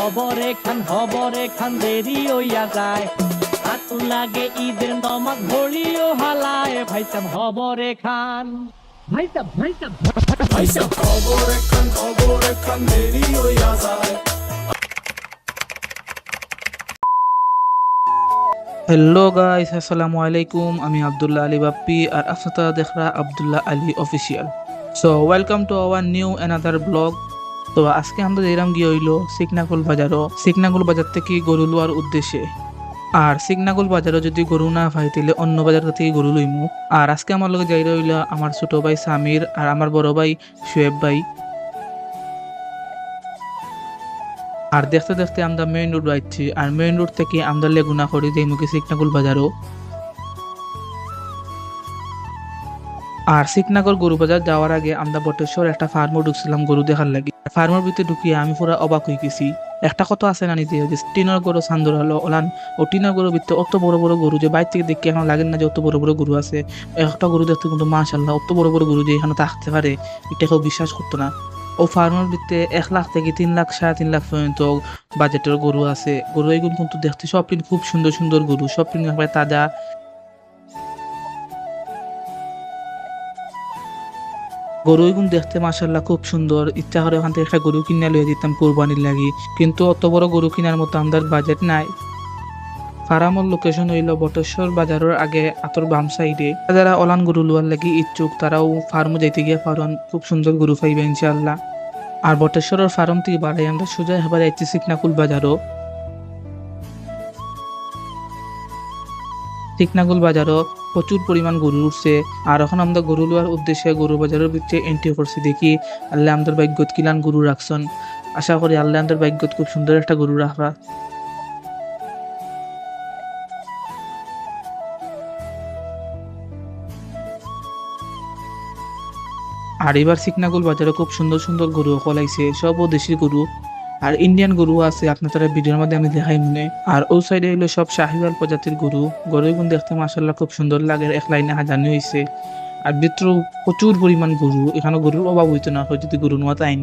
হবরে খান দেরি হইয়া যায়, হাতু লাগে ঈদের নমাজ ঘড়িও হালায়, ভাইসাব হবরে খান, ভাইসাব ভাইসাব খবরে খান দেরি হইয়া যায়। হ্যালো গাইস, আসসালামু আলাইকুম। আমি আব্দুল্লাহ আলী বাপ্পি আর আপনারা দেখরা Abdullah Ali official. So welcome to our new another blog. তো আজকে আমরা যেরাম গিয়ে হইলো সিকনাকুল বাজার থেকে গরু লোয়ার উদ্দেশ্যে। আর সিকনাকুল বাজারও যদি গরু না পাই তাহলে অন্য বাজার থেকে গরু লইমু। আর আজকে আমার লগে যাই রইল আমার ছোট ভাই সামির আর আমার বড় ভাই শুয়েব ভাই। আর দেখতে দেখতে আমরা মেইন রোড যাচ্ছি, আর মেইন রোড থেকে আমরা লেগুনা করি যাই মুখে সিকনাকুল বাজারও। আর সিকনাগর গরু বাজার যাওয়ার আগে আমরা বটেশ্বর একটা ফার্মও ঢুকছিলাম গরু দেখার লাগি। ফার্মের ভিতরে ঢুকিয়ে আমি পুরো অবাক হয়ে গেছি। একটা কথা আছে না নিজে যে টিনের গরু সান্দর হলো ওলান, ও টিনের গরুর ভিতরে অত বড় বড় গরু যে বাইরে থেকে দেখে এখন লাগে না যে অত বড় বড় গরু আছে। একটা গরু দেখতে কিন্তু মাশাআল্লাহ অত বড় বড় গরু যে এখানে থাকতে পারে এটা কেউ বিশ্বাস করতো না। ও ফার্মের ভিতরে 1 লাখ থেকে 3 লাখ 3.5 লাখ পর্যন্ত বাজেটের গরু আছে। গরু এগুলো কিন্তু দেখতে সব খুব সুন্দর সুন্দর গরু, সব তাজা। গরু এগুলো দেখতে মাশাআল্লাহ খুব সুন্দর। ইচ্ছা করে ওখান থেকে একটা গরু কিনে লইয়া দিতাম কোরবানির লাগি, কিন্তু অত বড় গরু কেনার মতো আমাদের বাজেট নাই। ফার্মের লোকেশন হইল বটেশ্বর বাজারের আগে আতর বাম সাইডে। যারা অলান গরু লোয়ার লাগি ইচ্ছুক তারাও ফার্মে যাইতে গিয়ে পারেন, খুব সুন্দর গরু পাইবে ইনশাআল্লাহ। আর বটেশ্বরের ফার্ম থেকে বাড়াই আমরা সোজা হেবার যাইছি সিকনাকুল বাজারও। সিকনাকুল বাজারও প্রচুর পরিমাণ গরু উঠছে। আর এখন আমরা গরু লোয়ার উদ্দেশ্যে গরু বাজারের ভিতরে এন্ট্রি করছি। দেখি আল্লাহ আমাদের ভাগ্যত কিলান গরু রাখছেন। আশা করি আল্লাহ আমাদের ভাগ্যত খুব সুন্দর একটা গরু রাখবা। আর এবার সিকনাকুল বাজারে খুব সুন্দর সুন্দর গরু ফলাইছে, সবও দেশি গরু আর ইন্ডিয়ান গরু আছে। আপনারা ভিডিওর মধ্যে আমি দেখাই মনে। আর ও সাইডে হইলো সব শাহিওয়াল প্রজাতির গরুগুলো দেখতে মাশাআল্লাহ খুব সুন্দর লাগে, এক লাইনে হাজানি হয়েছে। আর ভিতরেও প্রচুর পরিমাণ গরু, এখানে গরুর অভাব হইতো না যদি গরু নোয়া তাইন।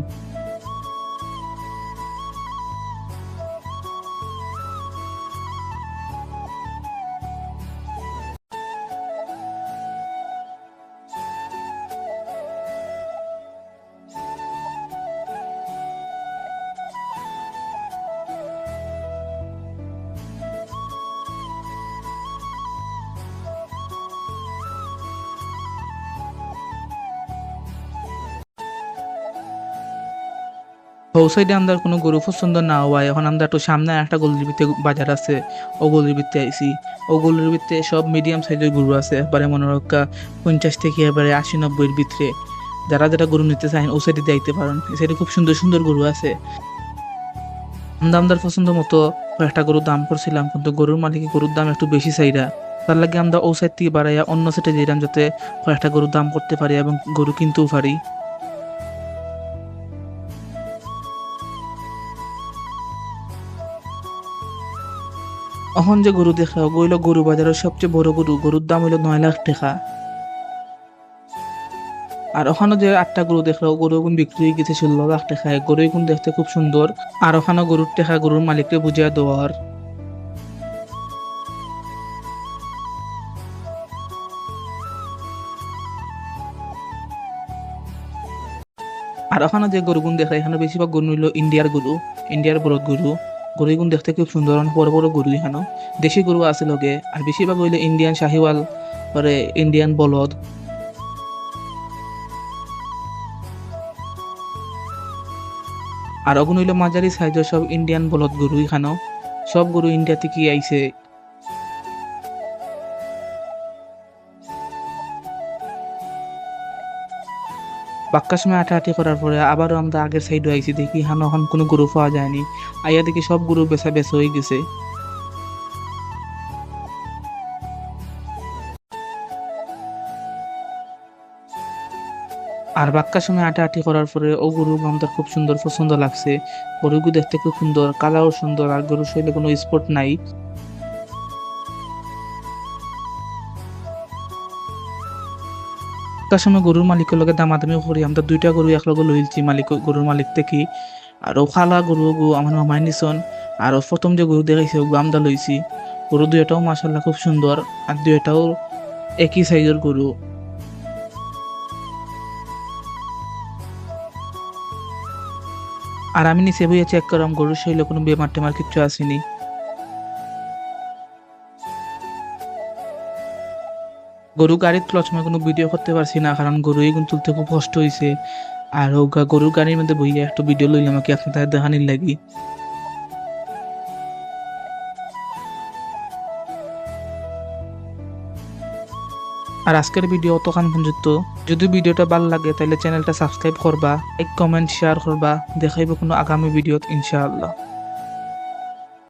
ও সাইডে আমরা কোনো গরু পছন্দ না হওয়ায় এখন আমরা একটু সামনে একটা গলির ভিতরে বাজার আছে, ও গলির ভিতরে আইসি। ও গলির ভিতরে সব মিডিয়াম সাইজের গরু আছে, একবারে মনে রক্ষা 50 থেকে এবারে 80-90-এর ভিতরে। যারা যারা গরু নিতে চান ও সাইডে যাইতে পারেন, এই সাইডে খুব সুন্দর সুন্দর গরু আছে। আমরা আমাদের পছন্দ মতো একটা গরুর দাম করছিলাম, কিন্তু গরুর মালিকের গরুর দাম একটু বেশি চাইরা। তার লাগে আমরা ও সাইড থেকে বাড়াইয়া অন্য সাইডে যেতাম যাতে একটা গরুর দাম করতে পারি এবং গরু কিনতেও পারি। এখন যে গরু দেখা গইল গরু বাজারের সবচেয়ে বড় গরুর দাম হইল 9 লাখ টাকা। আর ওখানে যে 8টা গরু দেখলো গরু গুণ বিক্রি হয়ে গেছে 16 লাখ টাকায়। গরু গুণ দেখতে খুব সুন্দর। আর ওখানে গরুর টাকা গরুর মালিককে বুঝিয়ে দেওয়ার। আর ওখানে যে গরু গুণ দেখা এখানে বেশিরভাগ গরু হইল ইন্ডিয়ার বড় গরুগুন দেখতে খুব সুন্দর, বড় বড় গরু। এখানে দেশি গরু আছে লগে, আর বেশিরভাগ হইলে ইন্ডিয়ান শাহিওয়াল, পরে ইন্ডিয়ান বলদ। আর ওগুন হইলো মাঝারি সাইজের সব ইন্ডিয়ান বলদ গরু। এখানেও সব গরু ইন্ডিয়া থেকে আইছে। বাক্কার সময় হাঁটাহাঁটি করার পরে আবারও আমরা আগের সাইডে আইছি। দেখি এখানে এখন কোনো গরু পাওয়া যায়নি। আইয়া দেখি সব গরু বেচা হয়ে গেছে। আর বাক্কার সময় হাঁটাহাঁটি করার পরে ও গরু আমাদের খুব সুন্দর পছন্দ লাগছে। গরুগুলো দেখতে খুব সুন্দর, কালারও সুন্দর, আর গরুর শরীরে কোনো স্পট নাই। একটা সময় গরুর মালিকের লগে দামাদামি করি, আমরা 2টা গরু একলগে লইছি গরুর মালিক থেকে। আর খালা গরু গো আমার মামাই নিছন আর প্রথম যে গরু দেখাইছে ওগু আমদা লইছি গরু দুইটাও মাশাল্লাহ খুব সুন্দর আর দুইটাও একই সাইজের গরু। আর আমি নিচে বইয়ে চেক করলাম গরুর শরীরে কোনো বেমার টেমার কিচ্ছু আসেনি। গরু গাড়ির তোলার সময় কোনো ভিডিও করতে পারছি না কারণ গরু এগুলো তুলতে খুব কষ্ট হয়েছে। আর গরুর গাড়ির মধ্যে বইয়ে একটা ভিডিও লইলাম কি আপনাদের দেখানির লাগি। আর আজকের ভিডিও অতখান পর্যন্ত। যদি ভিডিওটা ভালো লাগে তাহলে চ্যানেলটা সাবস্ক্রাইব করবা, এক কমেন্ট শেয়ার করবা। দেখাইব কোনো আগামী ভিডিওত ইনশাআল্লাহ।